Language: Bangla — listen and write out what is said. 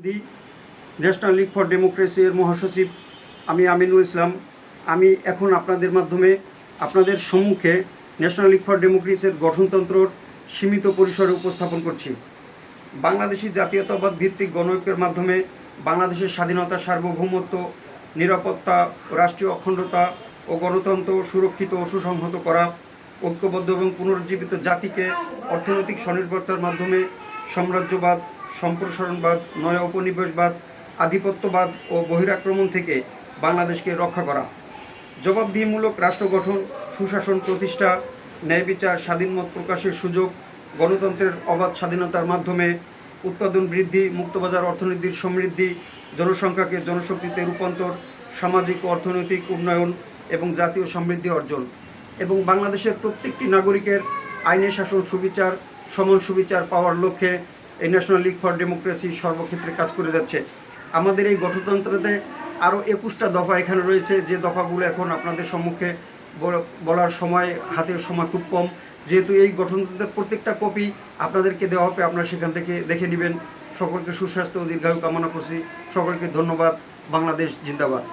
The national League for democracy এর মহাসচিব আমি আমিনুল ইসলাম। আমি এখন আপনাদের মাধ্যমে আপনাদের সম্মুখে ন্যাশনাল লীগ ফর ডেমোক্রেসির গঠনতন্ত্রর সীমিত পরিসরে উপস্থাপন করছি। বাংলাদেশি জাতীয়তাবাদ ভিত্তিক গণঐক্যের মাধ্যমে বাংলাদেশের স্বাধীনতা, সার্বভৌমত্ব, নিরাপত্তা, রাষ্ট্রীয় অখণ্ডতা ও গণতন্ত্র সুরক্ষিত ও সুসংহত করা, ঐক্যবদ্ধ এবং পুনরুজ্জীবিত জাতিকে অর্থনৈতিক স্বনির্ভরতার মাধ্যমে সাম্রাজ্যবাদ, সম্প্রসারণবাদ, নয়া উপনিবেশবাদ, আধিপত্যবাদ ও বহিরাক্রমণ থেকে বাংলাদেশকে রক্ষা করা, জবাবদিহিমূলক রাষ্ট্র গঠন, সুশাসন প্রতিষ্ঠা, ন্যায় বিচার, স্বাধীন মত প্রকাশের সুযোগ, গণতন্ত্রের অবাধ স্বাধীনতার মাধ্যমে উৎপাদন বৃদ্ধি, মুক্তবাজার অর্থনীতির সমৃদ্ধি, জনসংখ্যাকে জনশক্তিতে রূপান্তর, সামাজিক ও অর্থনৈতিক উন্নয়ন এবং জাতীয় সমৃদ্ধি অর্জন, এবং বাংলাদেশের প্রত্যেকটি নাগরিকের আইনের শাসন, সুবিচার, সমান সুবিচার পাওয়ার লক্ষ্যে এই ন্যাশনাল লীগ ফর ডেমোক্রেসি সর্বক্ষেত্রে কাজ করে যাচ্ছে। আমাদের এই গঠনতন্ত্রতে আরও 21টা দফা এখানে রয়েছে, যে দফাগুলো এখন আপনাদের সম্মুখে বলার সময়, হাতের সময় খুব কম। যেহেতু এই গঠনতন্ত্রের প্রত্যেকটা কপি আপনাদেরকে দেওয়া হবে, আপনারা সেখান থেকে দেখে নেবেন। সকলকে সুস্বাস্থ্য ও দীর্ঘায়ু কামনা করছি। সকলকে ধন্যবাদ। বাংলাদেশ জিন্দাবাদ।